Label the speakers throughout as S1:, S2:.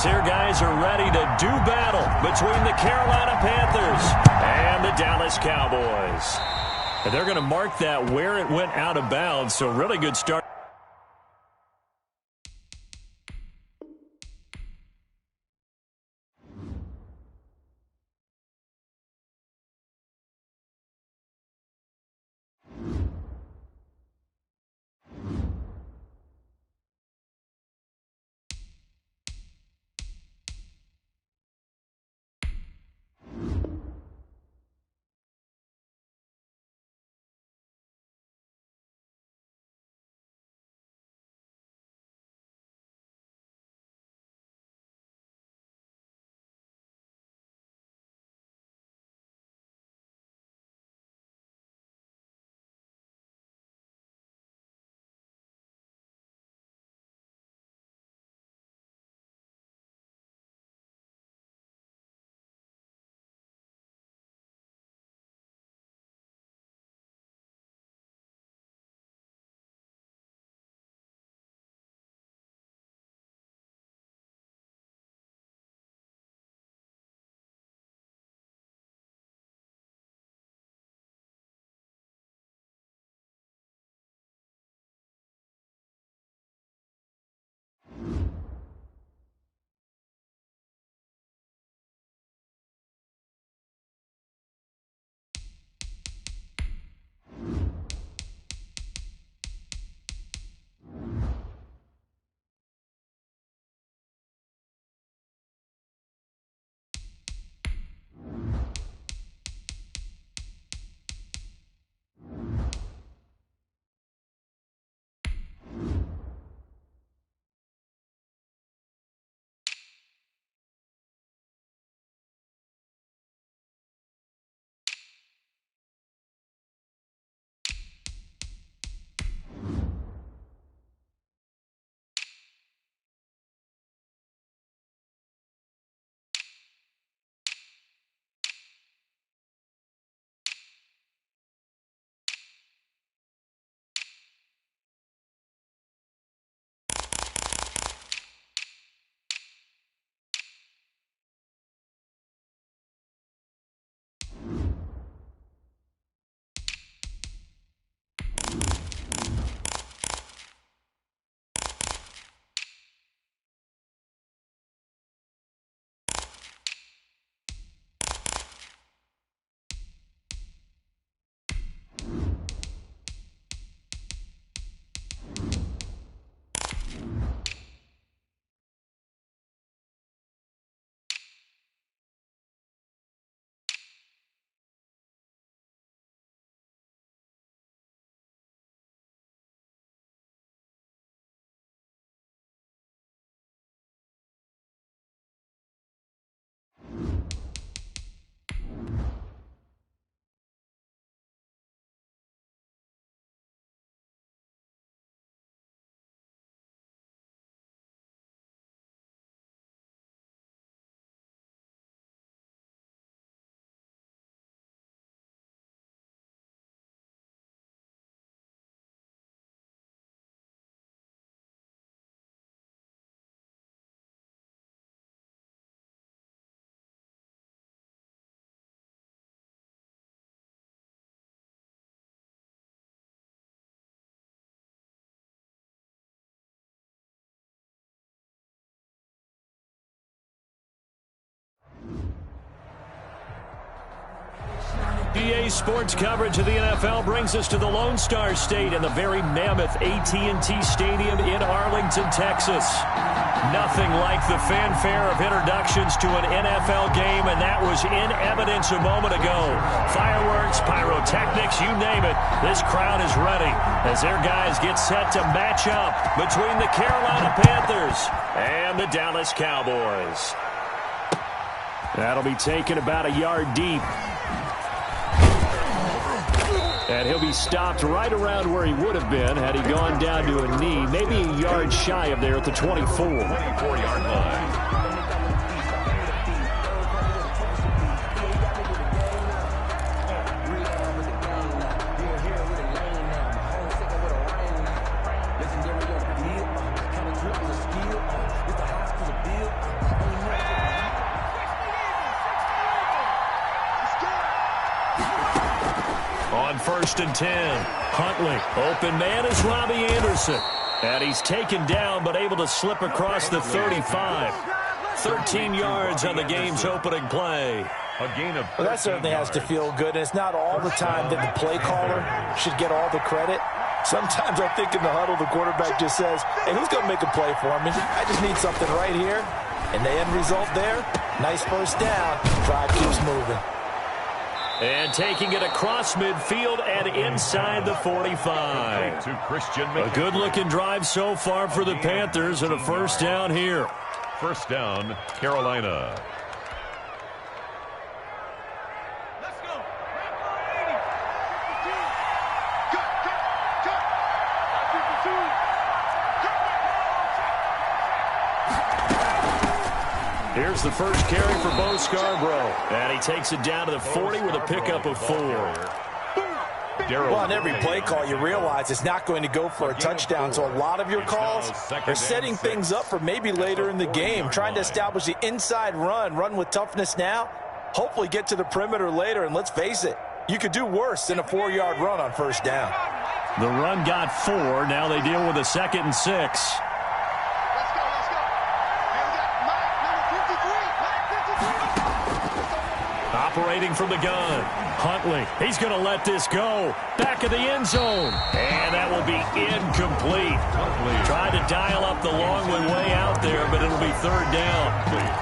S1: As their guys are ready to do battle between the Carolina Panthers and the Dallas Cowboys. And they're going to mark that where it went out of bounds, so really good start. EA Sports coverage of the NFL brings us to the Lone Star State and the very mammoth AT&T Stadium in Arlington, Texas. Nothing like the fanfare of introductions to an NFL game, and that was in evidence a moment ago. Fireworks, pyrotechnics, you name it. This crowd is ready as their guys get set to match up between the Carolina Panthers and the Dallas Cowboys. That'll be taken about a yard deep. And he'll be stopped right around where he would have been had he gone down to a knee, maybe a yard shy of there at the 24.
S2: 24-yard line.
S1: 1st and 10. Huntley, open man is Robbie Anderson. And he's taken down but able to slip across the 35. 13 yards on the game's opening play.
S3: Well, that certainly has to feel good. And it's not all the time that the play caller should get all the credit. Sometimes I think in the huddle, the quarterback just says, hey, who's going to make a play for me? I just need something right here. And the end result there, nice first down. Drive keeps moving.
S1: And taking it across midfield and inside the 45. A good-looking drive so far for the Panthers and a first down here.
S2: First down, Carolina.
S1: Here's the first carry for Bo Scarborough. And he takes it down to the 40 with a pickup of 4.
S3: Well, on every play call, you realize it's not going to go for a touchdown. So a lot of your calls are setting things up for maybe later in the game, trying to establish the inside run with toughness now, hopefully get to the perimeter later. And let's face it, you could do worse than a 4-yard run on first down.
S1: The run got 4. Now they deal with a 2nd and 6. Operating from the gun. Huntley, he's going to let this go. Back of the end zone. And that will be incomplete. Tried to dial up the long way out there, but it'll be 3rd down.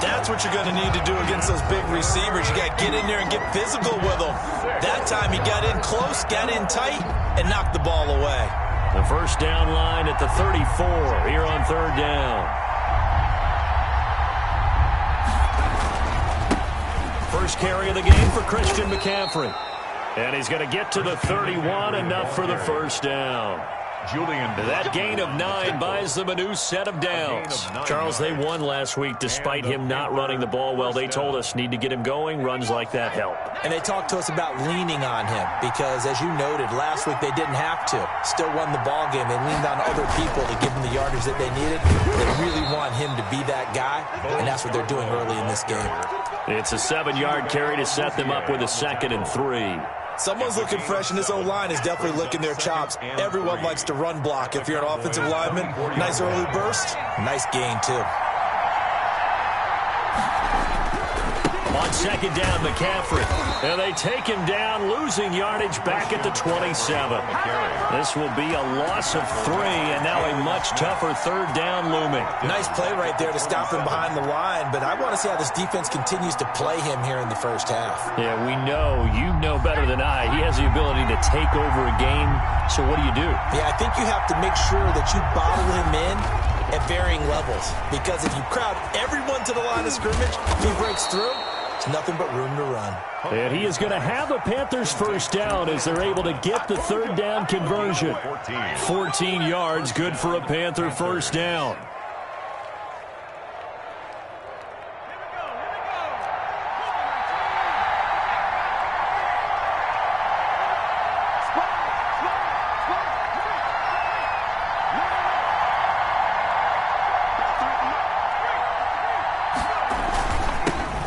S3: That's what you're going to need to do against those big receivers. You got to get in there and get physical with them. That time he got in close, got in tight, and knocked the ball away.
S1: The first down line at the 34 here on 3rd down. First carry of the game for Christian McCaffrey. And he's going to get to the 31, enough for the first down. That gain of 9 buys them a new set of downs. Charles, they won last week despite him not running the ball well. They told us need to get him going. Runs like that help.
S3: And they talked to us about leaning on him because, as you noted, last week they didn't have to. Still won the ball game. They leaned on other people to give them the yardage that they needed. They really want him to be that guy, and that's what they're doing early in this game.
S1: It's a 7-yard carry to set them up with a 2nd and 3.
S3: Someone's looking fresh, and this O-line is definitely licking their chops. Everyone likes to run block. If you're an offensive lineman, nice early burst, nice gain, too.
S1: On 2nd down, McCaffrey. And they take him down, losing yardage back at the 27. This will be a loss of 3, and now a much tougher 3rd down looming.
S3: Nice play right there to stop him behind the line, but I want to see how this defense continues to play him here in the first half.
S1: Yeah, we know. You know better than I. He has the ability to take over a game, so what do you do?
S3: Yeah, I think you have to make sure that you bottle him in at varying levels, because if you crowd everyone to the line of scrimmage, if he breaks through, it's nothing but room to run.
S1: And he is going to have a Panthers first down as they're able to get the 3rd down conversion. 14 yards, good for a Panther first down.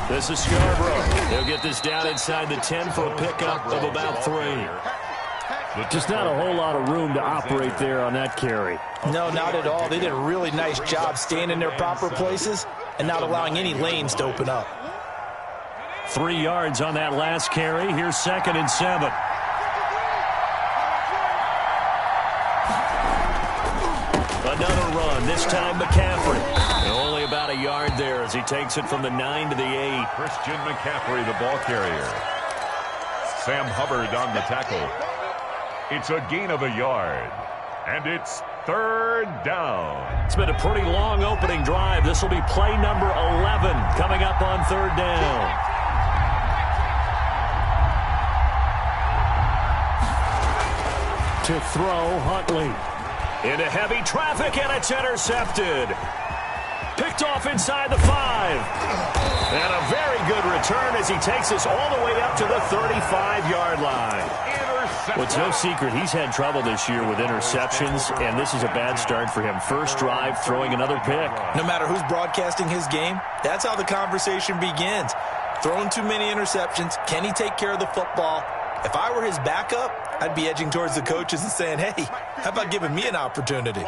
S1: This is Scarborough. He'll get this down inside the 10 for a pickup of about 3. Just not a whole lot of room to operate there on that carry.
S3: No, not at all. They did a really nice job staying in their proper places and not allowing any lanes to open up.
S1: 3 yards on that last carry. Here's 2nd and 7. Another run, this time McCaffrey. And only about a yard there as he takes it from the 9 to the 8.
S2: Christian McCaffrey, the ball carrier. Sam Hubbard on the tackle. It's a gain of a yard. And it's 3rd down.
S1: It's been a pretty long opening drive. This will be play number 11 coming up on 3rd down. To throw, Huntley. Into heavy traffic, and it's intercepted. Picked off inside the 5. And a very good return as he takes us all the way up to the 35-yard line. Well, it's no secret he's had trouble this year with interceptions, and this is a bad start for him. First drive, throwing another pick.
S3: No matter who's broadcasting his game, that's how the conversation begins. Throwing too many interceptions. Can he take care of the football? If I were his backup, I'd be edging towards the coaches and saying, hey, how about giving me an opportunity?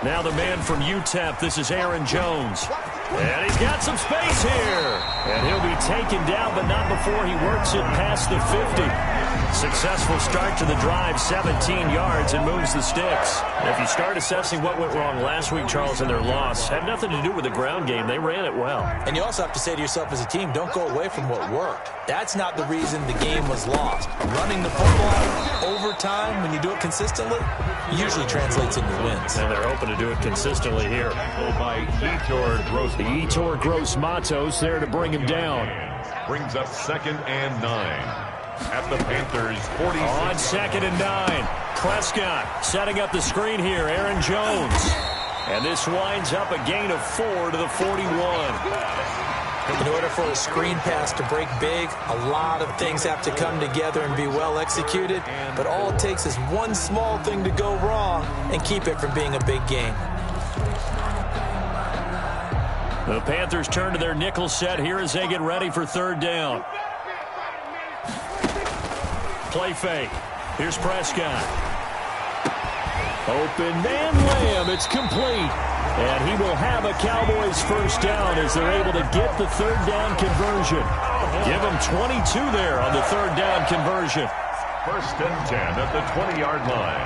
S1: Now the man from UTEP, this is Aaron Jones. And he's got some space here. And he'll be taken down, but not before he works it past the 50. Successful start to the drive, 17 yards, and moves the sticks. And if you start assessing what went wrong last week, Charles, in their loss, had nothing to do with the ground game. They ran it well.
S3: And you also have to say to yourself as a team, don't go away from what worked. That's not the reason the game was lost. Running the football over time, when you do it consistently, usually translates into wins.
S1: And they're hoping to do it consistently here.
S2: By
S1: Etor Gross Matos there to bring him down.
S2: Brings up 2nd and 9. At the Panthers' 46.
S1: On 2nd and 9. Prescott setting up the screen here. Aaron Jones. And this winds up a gain of 4 to the 41.
S3: In order for a screen pass to break big, a lot of things have to come together and be well executed. But all it takes is one small thing to go wrong and keep it from being a big game.
S1: The Panthers turn to their nickel set here as they get ready for 3rd down. Play fake. Here's Prescott. Open man Lamb. It's complete. And he will have a Cowboys 1st down as they're able to get the 3rd down conversion. Give them 22 there on the 3rd down conversion.
S2: 1st and 10 at the 20-yard line.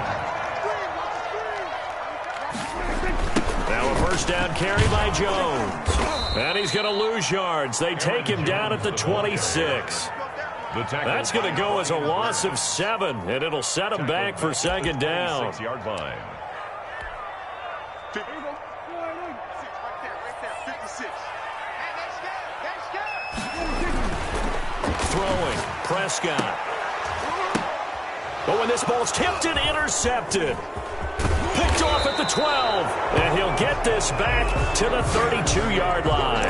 S1: Now a 1st down carry by Jones. And he's going to lose yards. They take him down at the 26. That's going to go as a loss of 7, and it'll set him back for 2nd down.
S2: 6-yard line.
S1: Throwing, Prescott. But when this ball's tipped and intercepted. Picked off at the 12, and he'll get this back to the 32-yard line.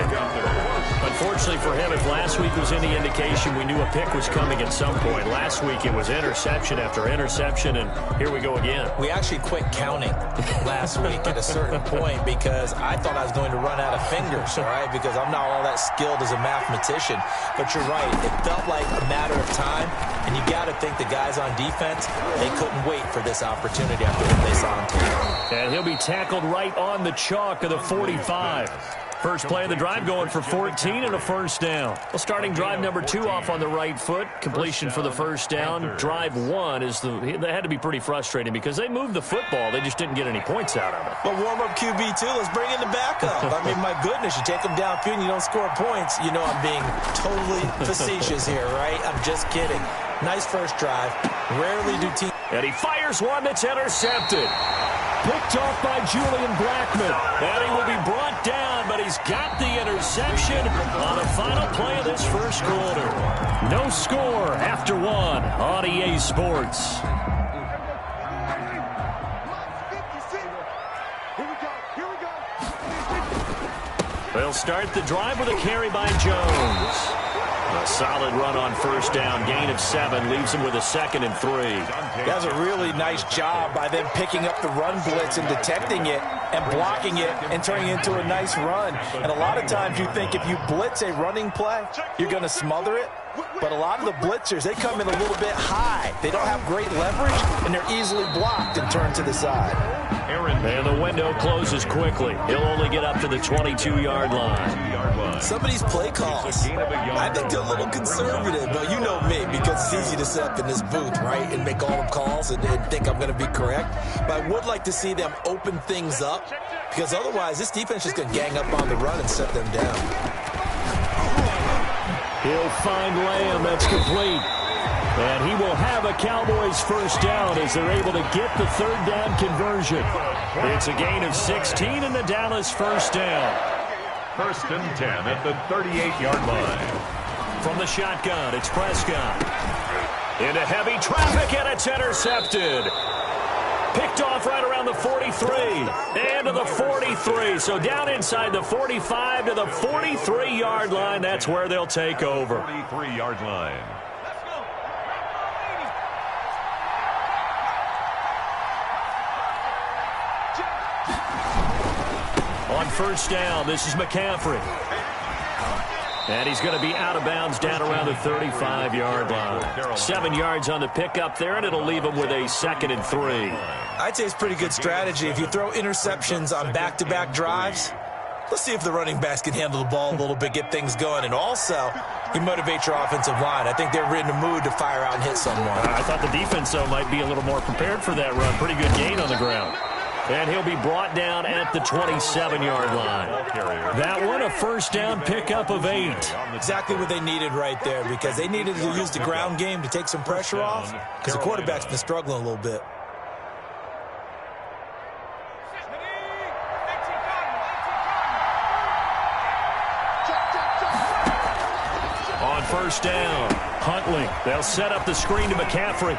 S1: Unfortunately for him, if last week was any indication, we knew a pick was coming at some point. Last week it was interception after interception, and here we go again.
S3: We actually quit counting last week at a certain point because I thought I was going to run out of fingers, all right, because I'm not all that skilled as a mathematician. But you're right. It felt like a matter of time, and you got to think the guys on defense, they couldn't wait for this opportunity after what they saw on tape.
S1: And he'll be tackled right on the chalk of the 45. First play of the drive going for 14 and a 1st down. Well, starting drive number 2 off on the right foot. Completion for the 1st down. Drive 1 is they had to be pretty frustrating because they moved the football. They just didn't get any points out of it.
S3: But warm-up QB, too. Let's bring in the backup. I mean, my goodness, you take them downfield and you don't score points. You know I'm being totally facetious here, right? I'm just kidding. Nice first drive. Rarely do teams.
S1: And he fires one that's intercepted. Picked off by Julian Blackman. And he will be brought down, but he's got the interception on the final play of this 1st quarter. No score after 1 on EA Sports. They'll start the drive with a carry by Jones. A solid run on 1st down, gain of 7, leaves him with a 2nd and 3.
S3: That's a really nice job by them picking up the run blitz and detecting it and blocking it and turning it into a nice run. And a lot of times you think if you blitz a running play, you're going to smother it. But a lot of the blitzers, they come in a little bit high. They don't have great leverage, and they're easily blocked and turned to the side.
S1: And the window closes quickly. He'll only get up to the 22-yard line.
S3: Some of these play calls, I think they're a little conservative, but you know me, because it's easy to sit up in this booth, right, and make all the calls and think I'm going to be correct. But I would like to see them open things up, because otherwise this defense is going to gang up on the run and set them down.
S1: He'll find Lamb. That's complete. And he will have a Cowboys 1st down as they're able to get the 3rd down conversion. It's a gain of 16 and the Dallas 1st down.
S2: 1st and 10 at the 38-yard line.
S1: From the shotgun, it's Prescott. Into heavy traffic, and it's intercepted. Picked off right around the 43 and to the 43. So down inside the 45 to the 43-yard line. That's where they'll take over.
S2: 43-yard line.
S1: On 1st down, this is McCaffrey. And he's going to be out of bounds down around the 35-yard line. 7 yards on the pickup there, and it'll leave him with a 2nd and 3.
S3: I'd say it's pretty good strategy. If you throw interceptions on back-to-back drives, let's see if the running backs can handle the ball a little bit, get things going. And also, you motivate your offensive line. I think they're in the mood to fire out and hit someone.
S1: I thought the defense, though, might be a little more prepared for that run. Pretty good gain on the ground. And he'll be brought down at the 27-yard line. That one, a 1st down pickup of 8.
S3: Exactly what they needed right there, because they needed to use the ground game to take some pressure off, because the quarterback's been struggling a little bit.
S1: On 1st down, Huntley. They'll set up the screen to McCaffrey.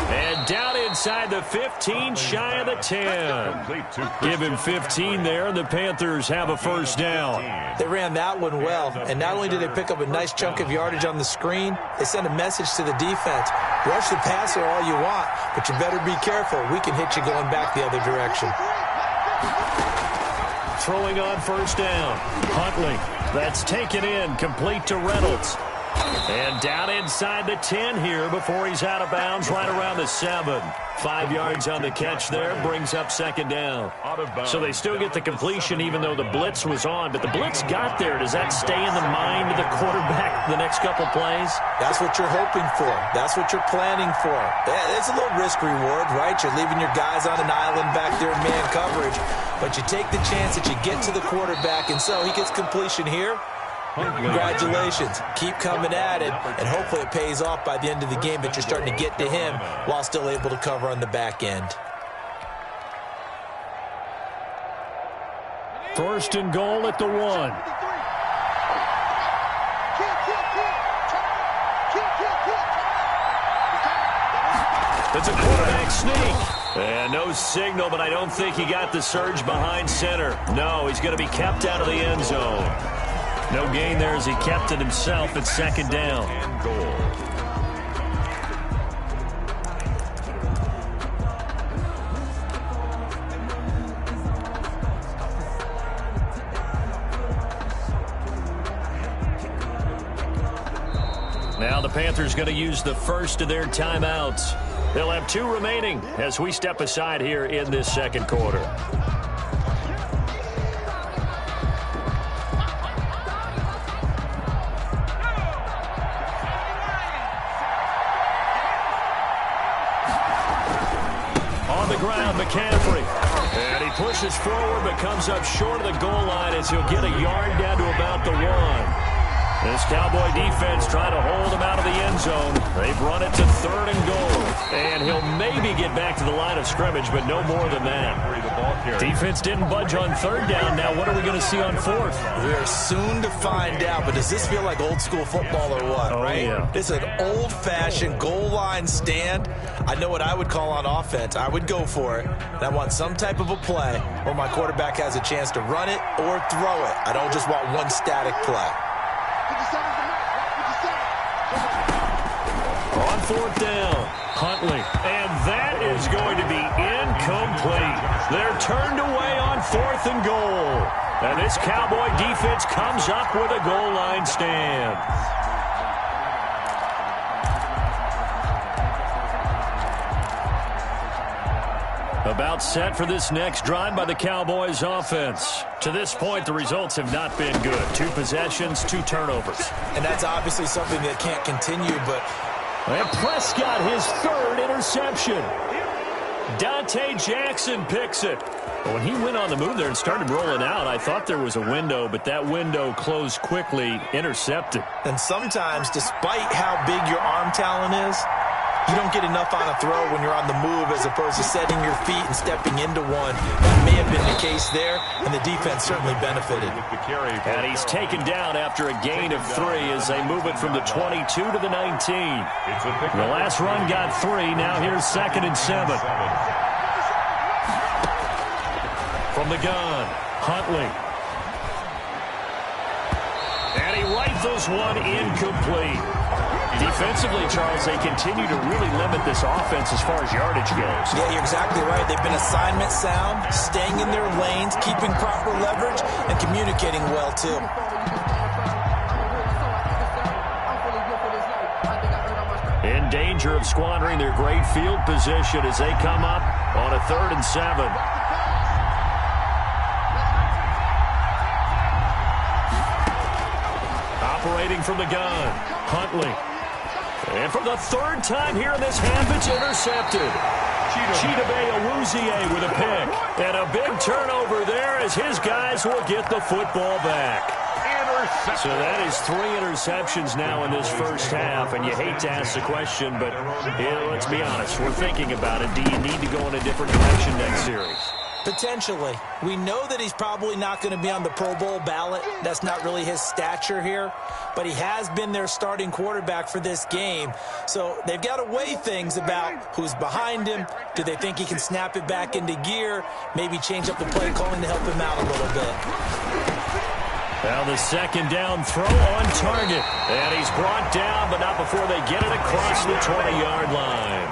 S1: And down inside the 15, shy of the 10. Give him 15 there, and the Panthers have a 1st down.
S3: They ran that one well, and not only did they pick up a nice chunk of yardage on the screen, they sent a message to the defense. Rush the passer all you want, but you better be careful. We can hit you going back the other direction.
S1: Throwing on 1st down, Huntley. That's taken in, complete to Reynolds. And down inside the 10 here before he's out of bounds right around the 7. 5 yards on the catch there, brings up 2nd down. So they still get the completion even though the blitz was on, but the blitz got there. Does that stay in the mind of the quarterback the next couple plays?
S3: That's what you're hoping for. That's what you're planning for. It's a little risk reward, right? You're leaving your guys on an island back there in man coverage, but you take the chance that you get to the quarterback, and so he gets completion here. Congratulations. Keep coming at it, and hopefully it pays off by the end of the game that you're starting to get to him while still able to cover on the back end.
S1: 1st and goal at the 1. It's a quarterback sneak. And no signal, but I don't think he got the surge behind center. No, he's going to be kept out of the end zone. No gain there as he kept it himself at 2nd down. And goal. Now the Panthers going to use the first of their timeouts. They'll have 2 remaining as we step aside here in this 2nd quarter. On the ground, McCaffrey. And he pushes forward but comes up short of the goal line as he'll get a yard down to about the 1. This Cowboy defense trying to hold him out of the end zone. They've run it to 3rd and goal. And he'll maybe get back to the line of scrimmage, but no more than that. Defense didn't budge on 3rd down. Now what are we going to see on 4th?
S3: We are soon to find out, but does this feel like old school football or what, right?
S1: Yeah.
S3: This is an old-fashioned goal line stand. I know what I would call on offense. I would go for it. And I want some type of a play where my quarterback has a chance to run it or throw it. I don't just want one static play.
S1: On 4th down, Huntley. And that is going to be incomplete. They're turned away on 4th and goal. And this Cowboy defense comes up with a goal line stand. About set for this next drive by the Cowboys offense. To this point, the results have not been good. 2 possessions, 2 turnovers.
S3: And that's obviously something that can't continue, but...
S1: And Prescott, his 3rd interception. Dante Jackson picks it. When he went on the move there and started rolling out, I thought there was a window, but that window closed quickly, intercepted.
S3: And sometimes, despite how big your arm talent is, you don't get enough on a throw when you're on the move as opposed to setting your feet and stepping into one. That may have been the case there, and the defense certainly benefited.
S1: And he's taken down after a gain of 3 as they move it from the 22 to the 19. The last run got 3. Now here's 2nd and 7. From the gun, Huntley. And he rifles one incomplete. Defensively, Charles, they continue to really limit this offense as far as yardage goes.
S3: Yeah, you're exactly right. They've been assignment sound, staying in their lanes, keeping proper leverage, and communicating well, too.
S1: in danger of squandering their great field position as they come up on a 3rd and 7. Operating from the gun, Huntley. And for the 3rd time here in this half, it's intercepted. Chidobe Awuzie with a pick. And a big turnover there as his guys will get the football back. So that is 3 interceptions now in this first half, and you hate to ask the question, but let's be honest, we're thinking about it. Do you need to go in a different direction next series?
S3: Potentially. We know that he's probably not going to be on the Pro Bowl ballot. That's not really his stature here, but he has been their starting quarterback for this game. So they've got to weigh things about who's behind him. Do they think he can snap it back into gear? Maybe change up the play calling to help him out a little bit.
S1: Well, the 2nd down throw on target. And he's brought down, but not before they get it across the 20-yard line.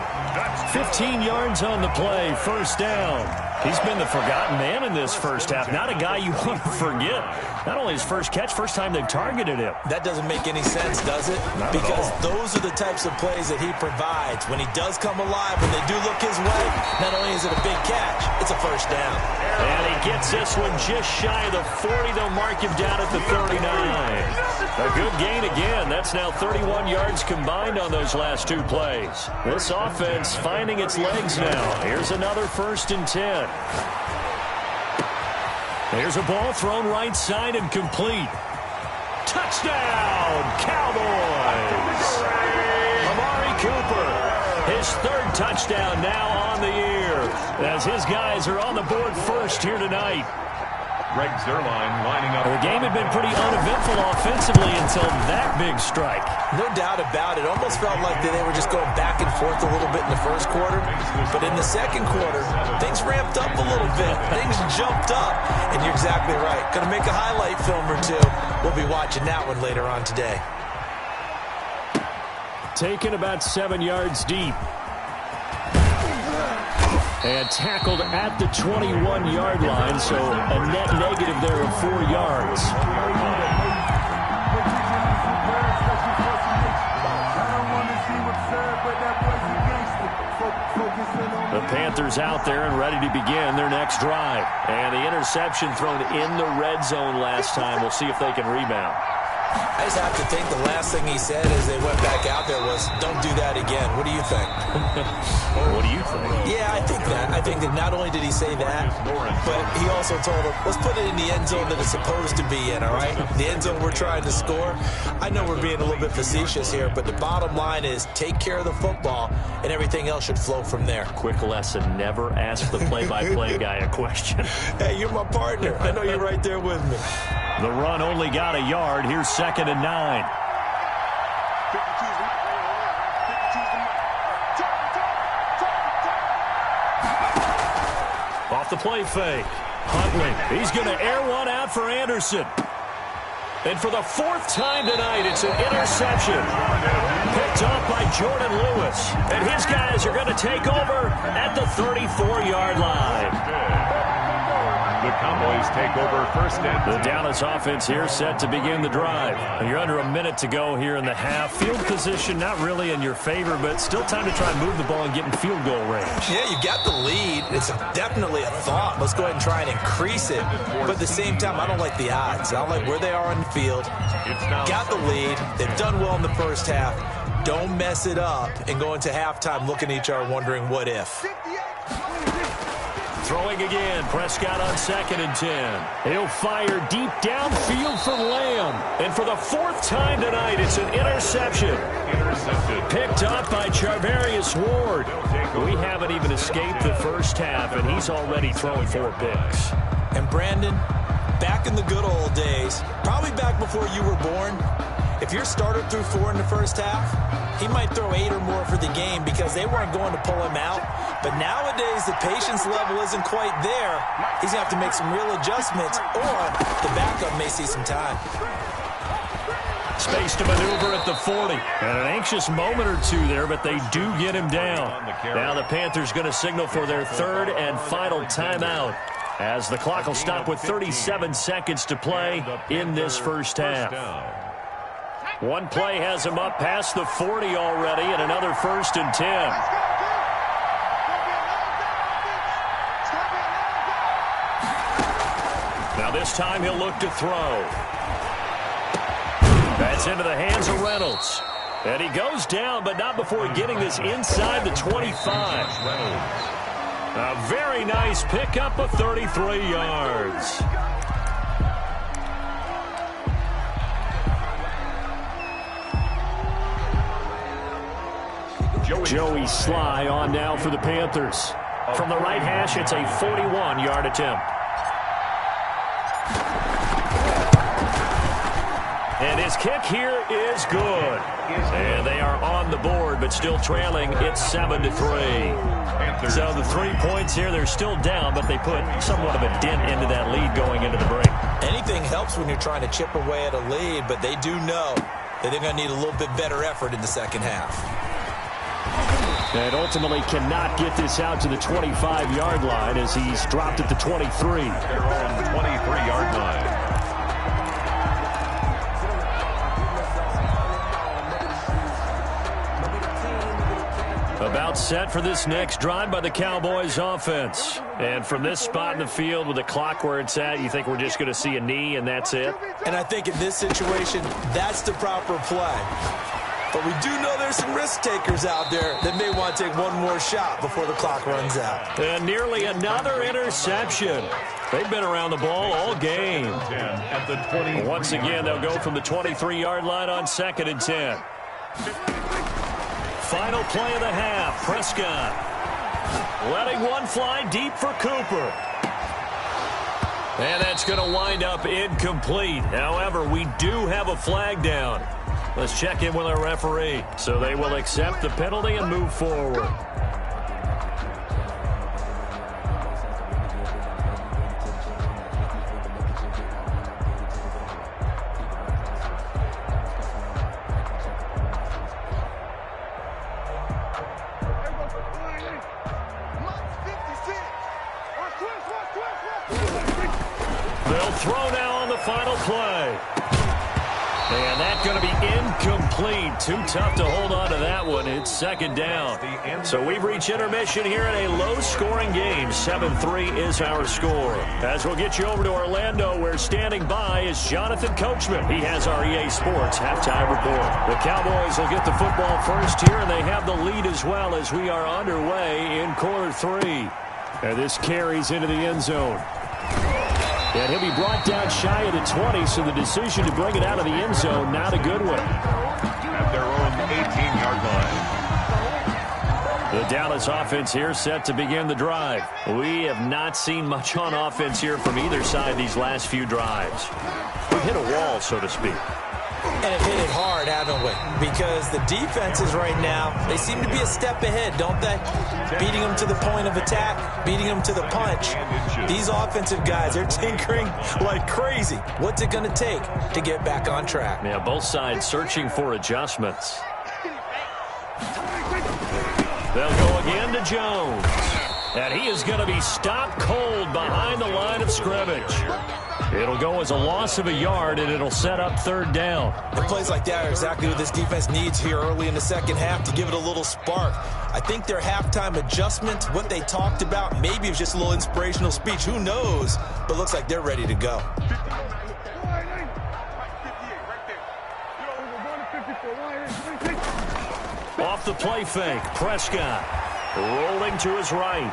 S1: 15 yards on the play, 1st down. He's been the forgotten man in this first half. Not a guy you want to forget. Not only his first catch, first time they've targeted him.
S3: That doesn't make any sense, does it? Because those are the types of plays that he provides. When he does come alive, when they do look his way, not only is it a big catch, it's a 1st down.
S1: And he gets this one just shy of the 40. They'll mark him down at the 39. A good gain again. That's now 31 yards combined on those last 2 plays. This offense finding its legs now. Here's another 1st and 10. There's a ball thrown right side and complete. Touchdown, Cowboys! Amari Cooper, his 3rd touchdown now on the year, as his guys are on the board first here tonight.
S2: Greg Zuerlein lining up.
S1: The game had been pretty uneventful offensively until that big strike.
S3: No doubt about it. Almost felt like they were just going back and forth a little bit in the 1st quarter. But in the 2nd quarter, things ramped up a little bit. Things jumped up. And you're exactly right. Going to make a highlight film or 2. We'll be watching that one later on today.
S1: Taken about 7 yards deep. And tackled at the 21-yard line, so a net negative there of 4 yards. The Panthers out there and ready to begin their next drive. And the interception thrown in the red zone last time. We'll see if they can rebound.
S3: I just have to think the last thing he said as they went back out there was, don't do that again. What do you think?
S1: What do you think?
S3: Yeah, I think that. I think that not only did he say that, but he also told him, let's put it in the end zone that it's supposed to be in, all right? The end zone we're trying to score. I know we're being a little bit facetious here, but the bottom line is take care of the football, and everything else should flow from there.
S1: Quick lesson, never ask the play-by-play guy a question.
S3: Hey, you're my partner. I know you're right there with me.
S1: The run only got a yard. Here's 2nd and 9. Off the play fake. Huntley, he's going to air one out for Anderson. And for the 4th time tonight, it's an interception. Picked off by Jordan Lewis. And his guys are going to take over at the 34-yard line.
S2: The Cowboys take over 1st and 10.
S1: The Dallas offense here set to begin the drive. And you're under a minute to go here in the half. Field position not really in your favor, but still time to try and move the ball and get in field goal range.
S3: Yeah, you got the lead. It's definitely a thought. Let's go ahead and try and increase it. But at the same time, I don't like the odds. I don't like where they are on the field. Got the lead. They've done well in the first half. Don't mess it up and go into halftime looking at each other wondering what if.
S1: Throwing again, Prescott on 2nd and 10. He'll fire deep downfield for Lamb. And for the 4th time tonight, it's an interception.
S2: Intercepted.
S1: Picked up by Charvarius Ward. We haven't even escaped the first half, and he's already thrown 4 picks.
S3: And Brandon, back in the good old days, probably back before you were born, if your starter threw 4 in the first half, he might throw 8 or more for the game because they weren't going to pull him out. But nowadays, the patience level isn't quite there. He's going to have to make some real adjustments, or the backup may see some time.
S1: Space to maneuver at the 40. And an anxious moment or 2 there, but they do get him down. Now the Panthers going to signal for their 3rd and final timeout, as the clock will stop with 37 seconds to play in this first half. One play has him up past the 40 already, and another 1st and 10. Now this time he'll look to throw. That's into the hands of Reynolds. And he goes down, but not before getting this inside the 25. A very nice pickup of 33 yards. Joey Sly on now for the Panthers. From the right hash, it's a 41-yard attempt. And his kick here is good. And they are on the board, but still trailing. It's 7-3. So the 3 points here, they're still down, but they put somewhat of a dent into that lead going into the break.
S3: Anything helps when you're trying to chip away at a lead, but they do know that they're going to need a little bit better effort in the second half.
S1: And ultimately cannot get this out to the 25-yard line as he's dropped at the 23.
S2: Their own 23-yard line.
S1: About set for this next drive by the Cowboys offense. And from this spot in the field with the clock where it's at, you think we're just going to see a knee and that's it?
S3: And I think in this situation, that's the proper play. But we do know there's some risk takers out there that may want to take one more shot before the clock runs out.
S1: And nearly another interception. They've been around the ball all game.
S2: At the 20.
S1: Once again, they'll go from the 23-yard line on 2nd and 10. Final play of the half. Prescott letting one fly deep for Cooper. And that's going to wind up incomplete. However, we do have a flag down. Let's check in with our referee. So they will accept the penalty and move forward. They'll throw now on the final play. And that's going to be incomplete. Too tough to hold on to that one. It's 2nd down. So we've reached intermission here in a low-scoring game. 7-3 is our score. As we'll get you over to Orlando, where standing by is Jonathan Coachman. He has our EA Sports halftime report. The Cowboys will get the football first here, and they have the lead as well as we are underway in quarter 3. And this carries into the end zone. And he'll be brought down shy of the 20, so the decision to bring it out of the end zone, not a good one.
S2: At their own 18-yard line.
S1: The Dallas offense here set to begin the drive. We have not seen much on offense here from either side these last few drives. We've hit a wall, so to speak.
S3: And have hit it hard, haven't we? Because the defenses right now, they seem to be a step ahead, don't they? Beating them to the point of attack, beating them to the punch. These offensive guys, they're tinkering like crazy. What's it going to take to get back on track?
S1: Yeah, both sides searching for adjustments. They'll go again to Jones. And he is going to be stopped cold behind the line of scrimmage. It'll go as a loss of a yard, and it'll set up 3rd down.
S3: And plays like that are exactly what this defense needs here early in the second half to give it a little spark. I think their halftime adjustment, what they talked about, maybe it was just a little inspirational speech. Who knows? But looks like they're ready to go.
S1: Off the play fake, Prescott rolling to his right.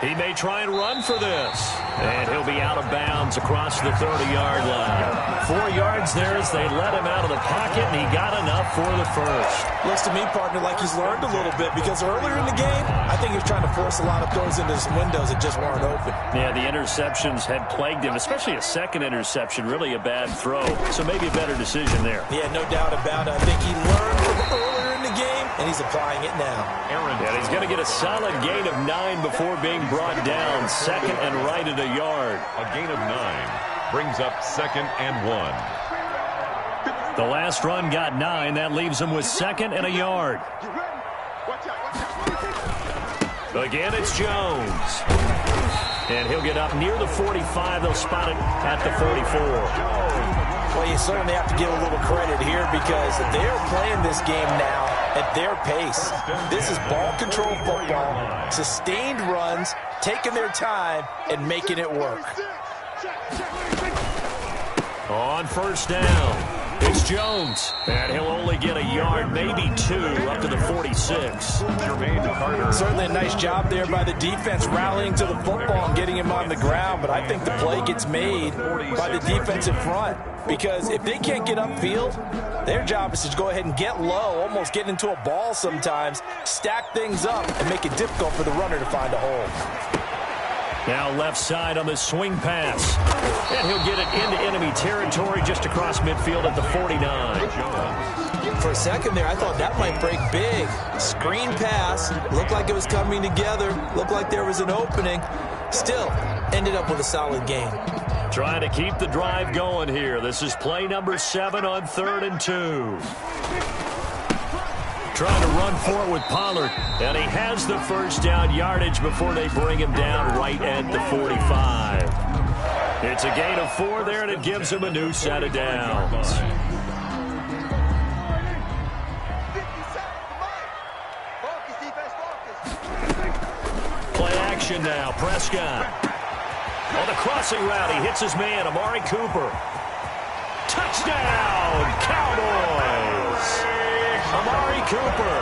S1: He may try and run for this. And he'll be out of bounds across the 30-yard line. 4 yards there as they let him out of the pocket, and he got enough for the first.
S3: Looks to me, partner, like he's learned a little bit, because earlier in the game, I think he was trying to force a lot of throws into some windows that just weren't open.
S1: Yeah, the interceptions had plagued him, especially a second interception, really a bad throw. So maybe a better decision there.
S3: Yeah, no doubt about it. I think he learned from earlier in the game, and he's applying it now.
S1: And he's going to get a solid gain of 9 before being brought down. 2nd and right at a yard.
S2: A gain of 9 brings up 2nd and 1.
S1: The last run got 9. That leaves him with 2nd and a yard. Again, it's Jones. And he'll get up near the 45. They'll spot it at the 44.
S3: Well, you certainly have to give a little credit here because they're playing this game now at their pace. This is ball control football, sustained runs, taking their time, and making it work.
S1: On first down, it's Jones, and he'll only get a yard, maybe 2, up to the 46.
S3: Certainly a nice job there by the defense, rallying to the football and getting him on the ground, but I think the play gets made by the defensive front because if they can't get upfield, their job is to go ahead and get low, almost get into a ball sometimes, stack things up, and make it difficult for the runner to find a hole.
S1: Now left side on the swing pass. And he'll get it into enemy territory just across midfield at the 49.
S3: For a second there, I thought that might break big. Screen pass. Looked like it was coming together. Looked like there was an opening. Still, ended up with a solid gain.
S1: Trying to keep the drive going here. This is play number 7 on 3rd and 2. Trying to run for it with Pollard. And he has the first down yardage before they bring him down right at the 45. It's a gain of 4 there, and it gives him a new set of downs. Play action now. Prescott. On the crossing route, he hits his man, Amari Cooper. Touchdown, Cowboys! Amari Cooper,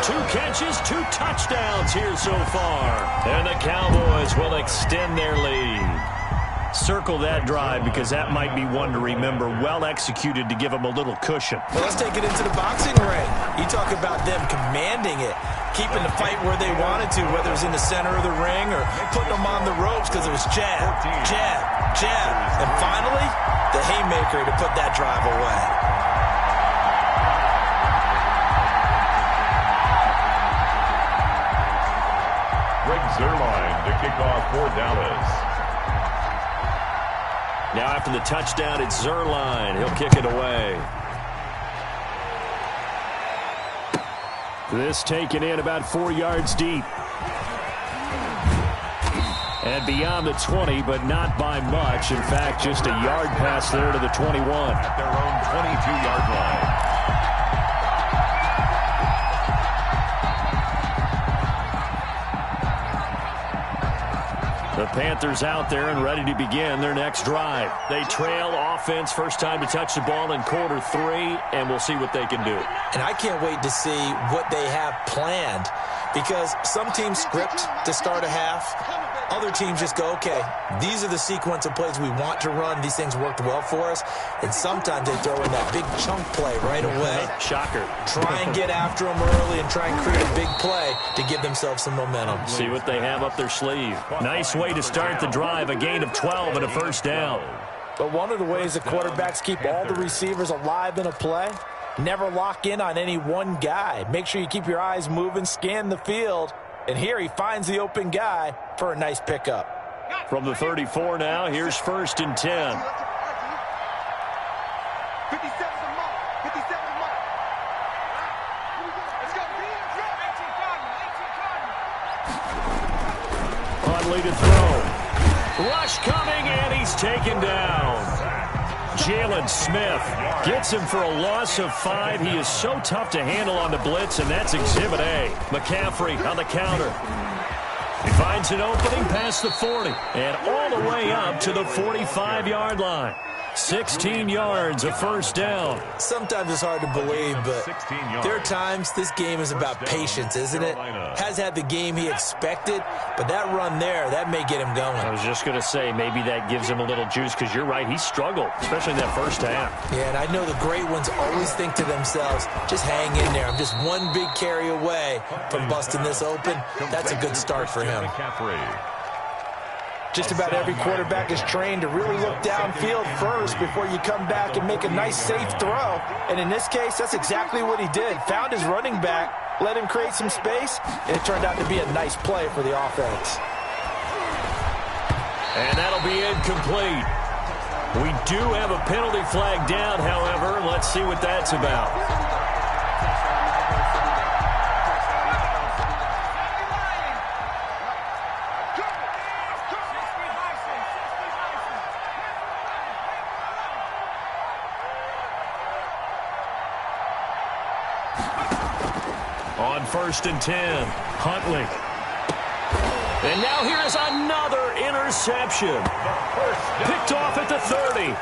S1: 2 catches, 2 touchdowns here so far. And the Cowboys will extend their lead. Circle that drive because that might be one to remember. Well executed to give them a little cushion.
S3: Well, let's take it into the boxing ring. You talk about them commanding it, keeping the fight where they wanted to, whether it was in the center of the ring or putting them on the ropes because it was jab, jab, jab. And finally, the haymaker to put that drive away.
S2: Zerline to kick off for Dallas.
S1: Now after the touchdown, it's Zerline. He'll kick it away. This taken in about 4 yards deep. And beyond the 20, but not by much. In fact, just a yard pass there to the 21.
S2: At their own 22-yard line.
S1: The Panthers out there and ready to begin their next drive. They trail offense, first time to touch the ball in quarter 3, and we'll see what they can do.
S3: And I can't wait to see what they have planned because some teams script to start a half. Other teams just go, okay, these are the sequence of plays we want to run. These things worked well for us. And sometimes they throw in that big chunk play right away.
S1: Shocker.
S3: Try and get after them early and try and create a big play to give themselves some momentum.
S1: See what they have up their sleeve. Nice way to start the drive, a gain of 12 and a first down.
S3: But one of the ways the quarterbacks keep all the receivers alive in a play, never lock in on any one guy. Make sure you keep your eyes moving, scan the field. And here he finds the open guy for a nice pickup.
S1: From the 34 now, here's 1st and 10. Conley to throw. Rush coming, and he's taken down. Jalen Smith gets him for a loss of 5. He is so tough to handle on the blitz, and that's Exhibit A. McCaffrey on the counter. He finds an opening past the 40 and all the way up to the 45-yard line. 16 yards, a first down.
S3: Sometimes it's hard to believe, but there are times this game is about patience, isn't it? Has had the game he expected, but that run there, that may get him going.
S1: I was just going to say, maybe that gives him a little juice because you're right, he struggled, especially in that first half.
S3: Yeah, and I know the great ones always think to themselves, just hang in there. I'm just one big carry away from busting this open. That's a good start for him. Just about every quarterback is trained to really look downfield first before you come back and make a nice, safe throw. And in this case, that's exactly what he did. Found his running back, let him create some space, and it turned out to be a nice play for the offense.
S1: And that'll be incomplete. We do have a penalty flag down, however. Let's see what that's about. On 1st and 10, Huntley. And now here is another interception. Picked off at the 30.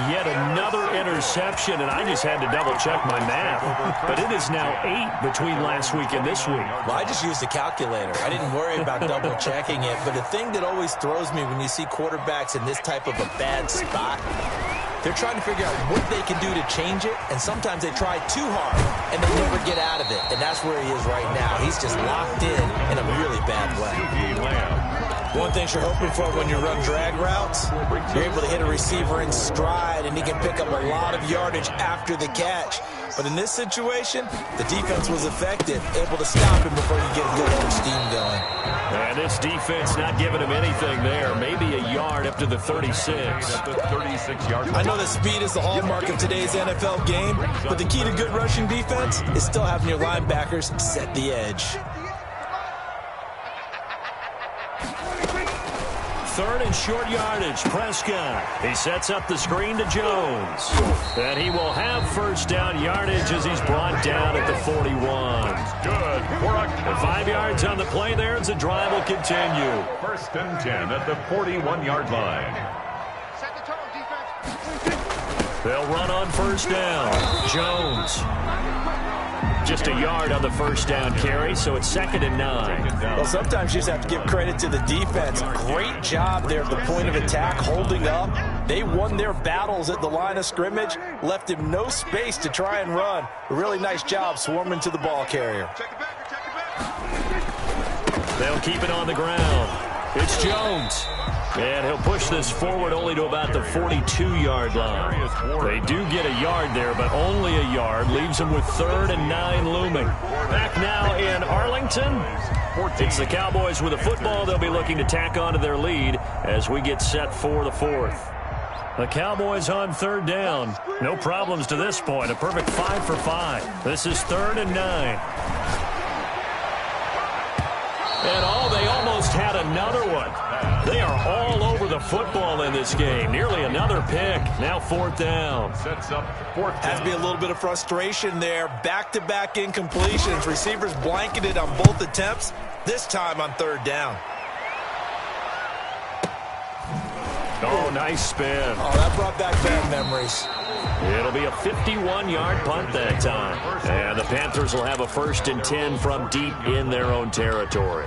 S1: Yet another interception, and I just had to double-check my math. But it is now 8 between last week and this week.
S3: Well, I just used a calculator. I didn't worry about double-checking it. But the thing that always throws me when you see quarterbacks in this type of a bad spot, they're trying to figure out what they can do to change it, and sometimes they try too hard, and they never get out of it. And that's where he is right now. He's just locked in a really bad way. One thing you're hoping for when you run drag routes, you're able to hit a receiver in stride, and he can pick up a lot of yardage after the catch. But in this situation, the defense was effective, able to stop him before you get a little more steam going.
S1: And this defense not giving him anything there. Maybe a yard up to the 36.
S2: At the 36-yard line.
S3: I know that speed is the hallmark of today's NFL game, but the key to good rushing defense is still having your linebackers set the edge.
S1: 3rd and short yardage, Prescott. He sets up the screen to Jones. And he will have 1st down yardage as he's brought down at the 41.
S2: Good.
S1: And 5 yards on the play there as the drive will continue.
S2: 1st and 10 at the 41-yard line.
S1: They'll run on 1st down. Jones. Just a yard on the 1st down carry, so it's 2nd and 9.
S3: Well, sometimes you just have to give credit to the defense. Great job there at the point of attack, holding up. They won their battles at the line of scrimmage, left him no space to try and run. A really nice job swarming to the ball carrier.
S1: They'll keep it on the ground. It's Jones. And he'll push this forward only to about the 42-yard line. They do get a yard there, but only a yard. Leaves them with 3rd and 9 looming. Back now in Arlington. It's the Cowboys with a football. They'll be looking to tack onto their lead as we get set for the 4th. The Cowboys on 3rd down. No problems to this point. A perfect 5 for 5. This is 3rd and 9. And they almost had another one. They are all over the football in this game. Nearly another pick. Now 4th down.
S2: Sets up 4th down.
S3: Has to be a little bit of frustration there. Back-to-back incompletions. Receivers blanketed on both attempts. This time on 3rd down.
S1: Oh, nice spin.
S3: Oh, that brought back bad memories.
S1: It'll be a 51-yard punt that time. And the Panthers will have a 1st and 10 from deep in their own territory.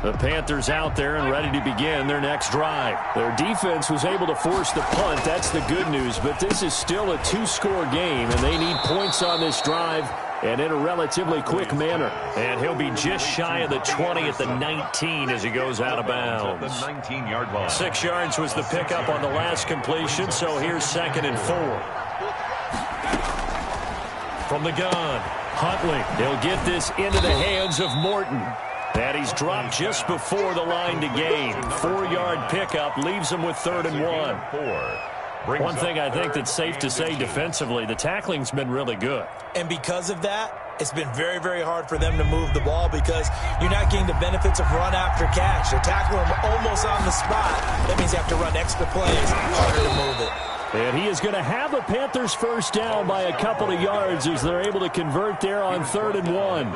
S1: The Panthers out there and ready to begin their next drive. Their defense was able to force the punt. That's the good news. But this is still a 2-score game, and they need points on this drive and in a relatively quick manner. And he'll be just shy of the 20 at the 19 as he goes out of bounds.
S2: The 19-yard line.
S1: 6 yards was the pickup on the last completion, so here's 2nd and 4. From the gun, Huntley. He'll get this into the hands of Morton. And he's dropped just before the line to gain. 4-yard pickup leaves him with 3rd and 1. One thing I think that's safe to say defensively, the tackling's been really good.
S3: And because of that, it's been very, very hard for them to move the ball because you're not getting the benefits of run after catch. They're tackling him almost on the spot. That means you have to run extra plays. Harder to move it.
S1: And he is going to have the Panthers 1st down by a couple of yards as they're able to convert there on 3rd and 1.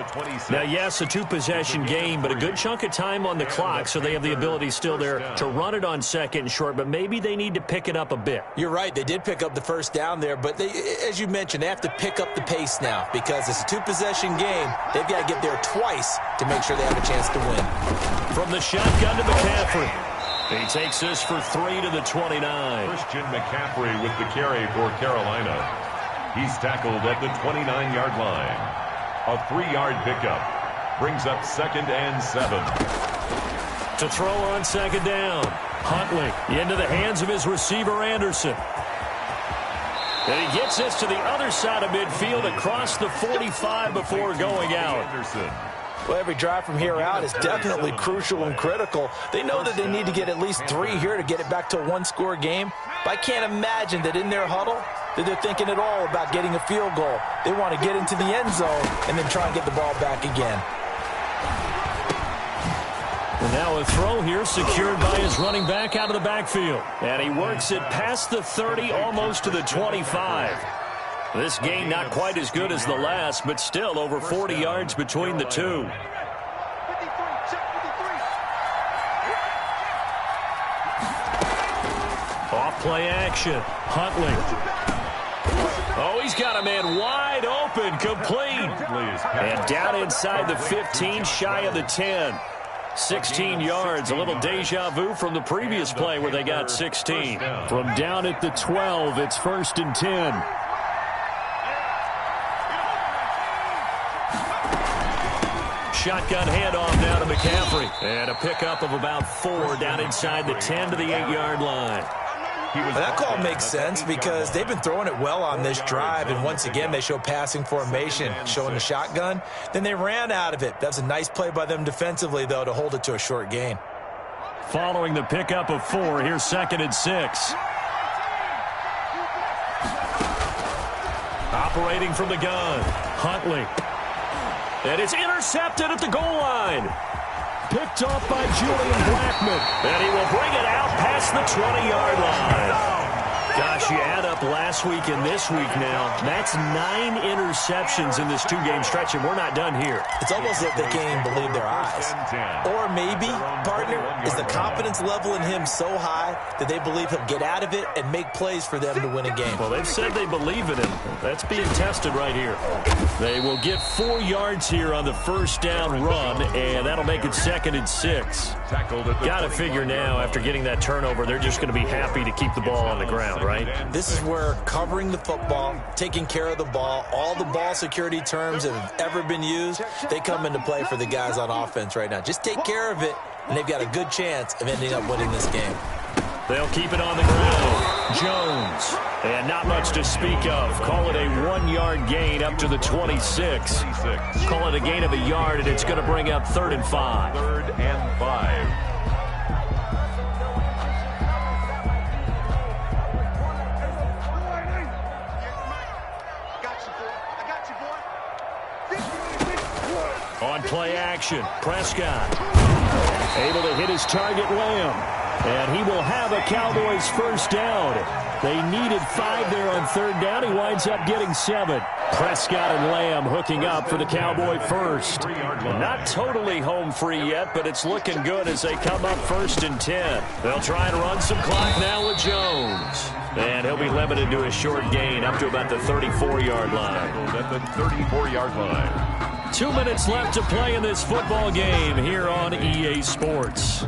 S1: Now, yes, a 2-possession game, but a good chunk of time on the clock, so they have the ability still there to run it on 2nd and short, but maybe they need to pick it up a bit.
S3: You're right. They did pick up the 1st down there, but they, as you mentioned, they have to pick up the pace now because it's a 2-possession game. They've got to get there twice to make sure they have a chance to win.
S1: From the shotgun to McCaffrey. He takes this for 3 to the 29.
S2: Christian McCaffrey with the carry for Carolina. He's tackled at the 29-yard line. A 3-yard pickup brings up 2nd and 7.
S1: To throw on 2nd down. Huntley into the hands of his receiver, Anderson. And he gets this to the other side of midfield across the 45 before going out.
S2: Anderson.
S3: Well, every drive from here out is definitely crucial and critical. They know that they need to get at least 3 here to get it back to a 1-score game. But I can't imagine that in their huddle that they're thinking at all about getting a field goal. They want to get into the end zone and then try and get the ball back again.
S1: And now a throw here secured by his running back out of the backfield. And he works it past the 30, almost to the 25. This gain not quite as good as the last, but still over 40 yards between the two. Off play action. Huntley. Oh, he's got a man wide open, complete. And down inside the 15, shy of the 10. 16 yards, a little deja vu from the previous play where they got 16. From down at the 12, it's 1st and 10. Shotgun handoff now to McCaffrey. And a pickup of about 4 down inside the 10 to the 8-yard line.
S3: That call makes sense because they've been throwing it well on this drive, and once again they show passing formation, showing the shotgun. Then they ran out of it. That's a nice play by them defensively, though, to hold it to a short gain.
S1: Following the pickup of 4, here's 2nd and 6. Operating from the gun, Huntley. And it's intercepted at the goal line. Picked off by Julian Blackman. And he will bring it out past the 20-yard line. Gosh, you add up last week and this week now. That's 9 interceptions in this 2-game stretch, and we're not done here.
S3: It's almost like they can't even believe their eyes. Or maybe, partner, is the confidence level in him so high that they believe he'll get out of it and make plays for them to win a game.
S1: Well, they've said they believe in him. That's being tested right here. They will get 4 yards here on the first down run, and that'll make it 2nd and 6. Got to figure now, after getting that turnover, they're just going to be happy to keep the ball on the ground, right?
S3: This is where covering the football, taking care of the ball, all the ball security terms that have ever been used, they come into play for the guys on offense right now. Just take care of it, and they've got a good chance of ending up winning this game.
S1: They'll keep it on the ground. Jones. And not much to speak of. Call it a 1-yard gain up to the 26. Call it a gain of a yard, and it's going to bring up 3rd and 5.
S2: 3rd and 5.
S1: On play action, Prescott able to hit his target, Lamb. And he will have a Cowboys first down. They needed 5 there on 3rd down. He winds up getting 7. Prescott and Lamb hooking up for the Cowboy first. Not totally home free yet, but it's looking good as they come up 1st and 10. They'll try and run some clock now with Jones. And he'll be limited to a short gain up to about the 34-yard line.
S2: At the 34-yard line.
S1: 2 minutes left to play in this football game here on EA Sports.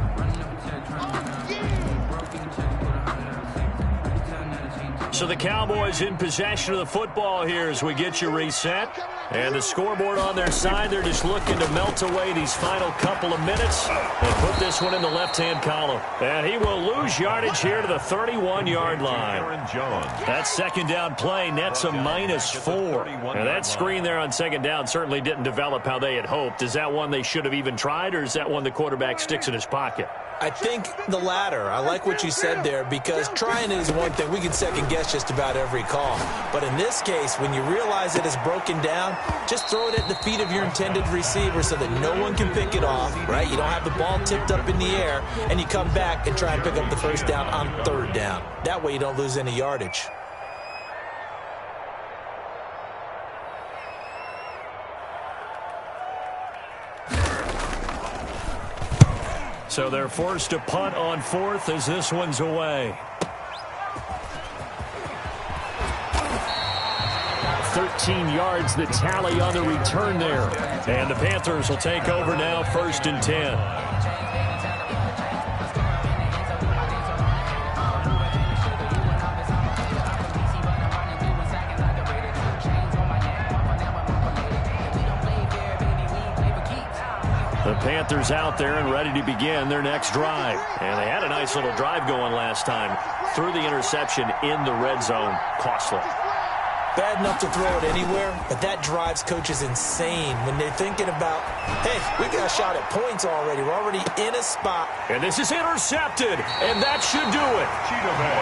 S1: So the Cowboys in possession of the football here as we get you reset. And the scoreboard on their side, they're just looking to melt away these final couple of minutes and put this one in the left-hand column. And he will lose yardage here to the 31-yard line. That 2nd down play nets a -4. And that screen there on 2nd down certainly didn't develop how they had hoped. Is that one they should have even tried, or is that one the quarterback sticks in his pocket?
S3: I think the latter. I like what you said there, because trying is one thing. We can second-guess just about every call. But in this case, when you realize it is broken down, just throw it at the feet of your intended receiver so that no one can pick it off, right? You don't have the ball tipped up in the air, and you come back and try and pick up the first down on 3rd down. That way you don't lose any yardage.
S1: So they're forced to punt on 4th as this one's away. 13 yards the tally on the return there. And the Panthers will take over now 1st and 10. The Panthers out there and ready to begin their next drive. And they had a nice little drive going last time. Threw the interception in the red zone. Costly.
S3: Bad enough to throw it anywhere, but that drives coaches insane when they're thinking about, hey, we got a shot at points already. We're already in a spot.
S1: And this is intercepted, and that should do it.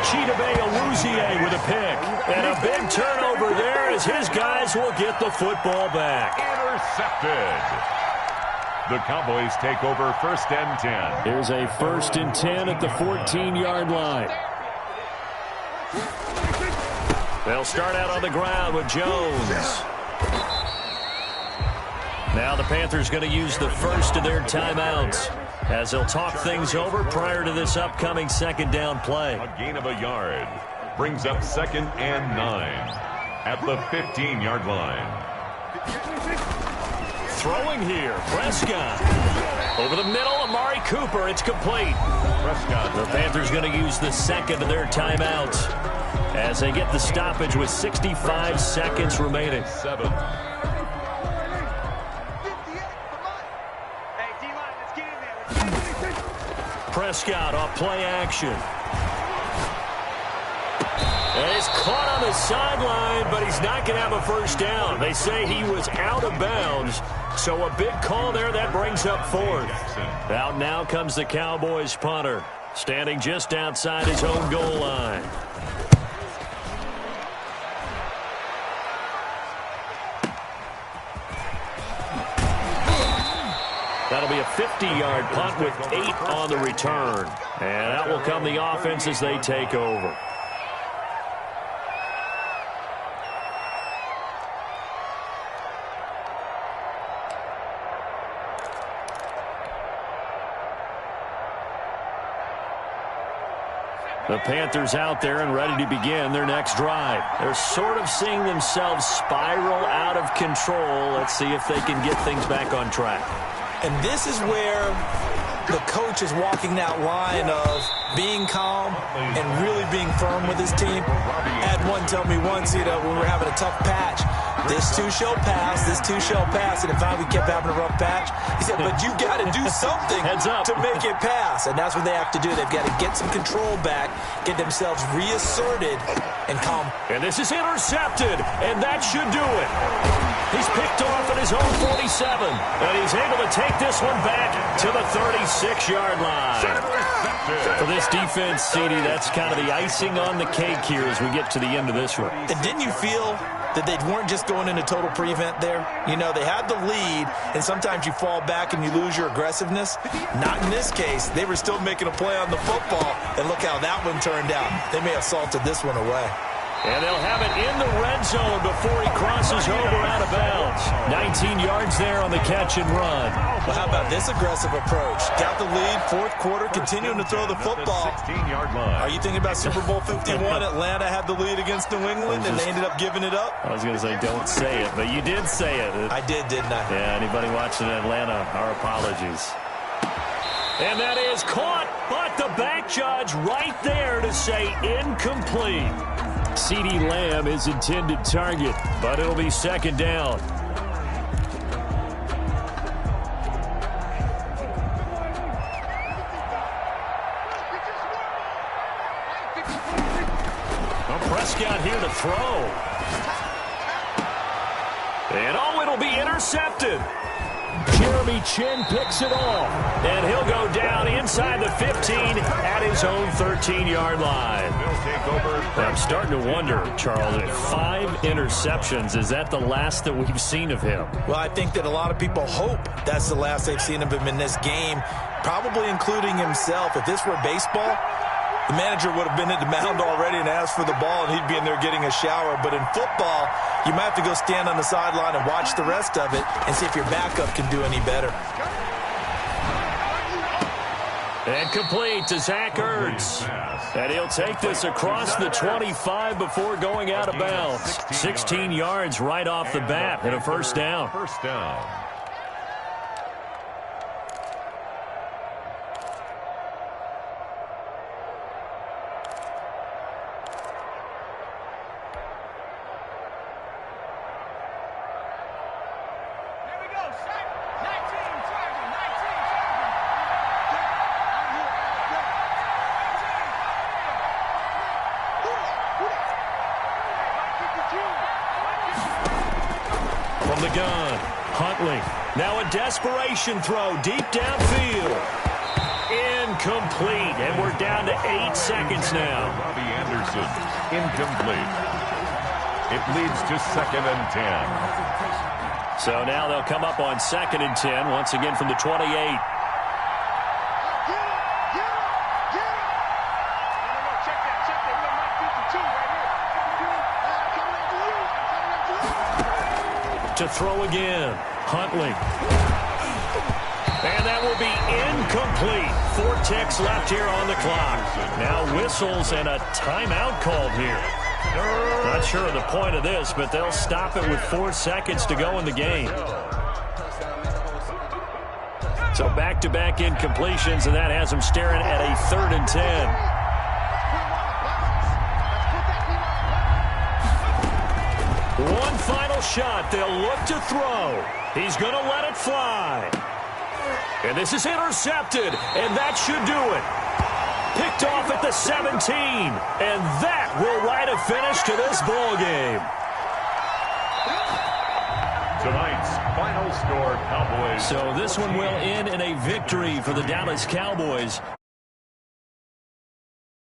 S1: Chidobe Awuzie with a pick. And a big turnover there as his guys will get the football back.
S2: Intercepted. The Cowboys take over 1st and 10.
S1: Here's a 1st and 10 at the 14-yard line. They'll start out on the ground with Jones. Now the Panthers going to use the first of their timeouts as they'll talk things over prior to this upcoming 2nd down play.
S2: A gain of a yard brings up 2nd and 9 at the 15-yard line.
S1: Throwing here, Prescott. Over the middle, Amari Cooper. It's complete.
S2: Prescott.
S1: The Panthers going to use the 2nd of their timeouts as they get the stoppage with 65 seconds remaining.
S2: 7.
S1: Prescott off play action. And he's caught on the sideline, but he's not going to have a 1st down. They say he was out of bounds, so a big call there. That brings up 4th. Out now comes the Cowboys punter, standing just outside his own goal line. That'll be a 50-yard punt with 8 on the return. And out will come the offense as they take over. The Panthers out there and ready to begin their next drive. They're sort of seeing themselves spiral out of control. Let's see if they can get things back on track.
S3: And this is where the coach is walking that line of being calm and really being firm with his team. I had one tell me once, when we were having a tough patch, this too shall pass, this too shall pass. And if we kept having a rough patch, he said, but you got to do something to make it pass. And that's what they have to do. They've got to get some control back, get themselves reasserted, and calm.
S1: And this is intercepted, and that should do it. He's picked off at his own 47, and he's able to take this one back to the 36-yard line. For this defense, CD, that's kind of the icing on the cake here as we get to the end of this one.
S3: And didn't you feel that they weren't just going into total prevent there? They had the lead, and sometimes you fall back and you lose your aggressiveness. Not in this case. They were still making a play on the football, and look how that one turned out. They may have salted this one away.
S1: And they'll have it in the red zone before he crosses over out of bounds. 19 yards there on the catch and run.
S3: Well, how about this aggressive approach? Got the lead, 4th quarter, continuing to throw the football.
S2: 16-yard line.
S3: Are you thinking about Super Bowl 51? Atlanta had the lead against New England, and they ended up giving it up?
S1: I was going to say don't say it, but you did say it.
S3: I did, didn't I?
S1: Yeah, anybody watching Atlanta, our apologies. And that is caught, but the back judge right there to say incomplete. CeeDee Lamb is intended target, but it'll be 2nd down. Well, Prescott here to throw. And it'll be intercepted. Jeremy Chin picks it off, and he'll go down inside the 15 at his own 13-yard line. I'm starting to wonder, Charles, if 5 interceptions, is that the last that we've seen of him?
S3: Well, I think that a lot of people hope that's the last they've seen of him in this game, probably including himself. If this were baseball, the manager would have been at the mound already and asked for the ball, and he'd be in there getting a shower. But in football, you might have to go stand on the sideline and watch the rest of it and see if your backup can do any better.
S1: And complete to Zach Ertz. And he'll take this across the 25 before going out of bounds. 16 yards right off the bat and a 1st down.
S2: 1st down.
S1: From the gun, Huntley. Now a desperation throw deep downfield. Incomplete, and we're down to 8 seconds now.
S2: Robbie Anderson, incomplete. It leads to 2nd and 10.
S1: So now they'll come up on 2nd and 10, once again from the 28. To throw again, Huntley. And that will be incomplete. 4 ticks left here on the clock. Now whistles and a timeout called here. Not sure of the point of this, but they'll stop it with 4 seconds to go in the game. So back-to-back incompletions, and that has them staring at a 3rd and 10. One final shot. They'll look to throw. He's going to let it fly. And this is intercepted, and that should do it. Picked off at the 17, and that will write a finish to this ball game.
S2: Tonight's final score, Cowboys.
S1: So this one will end in a victory for the Dallas Cowboys.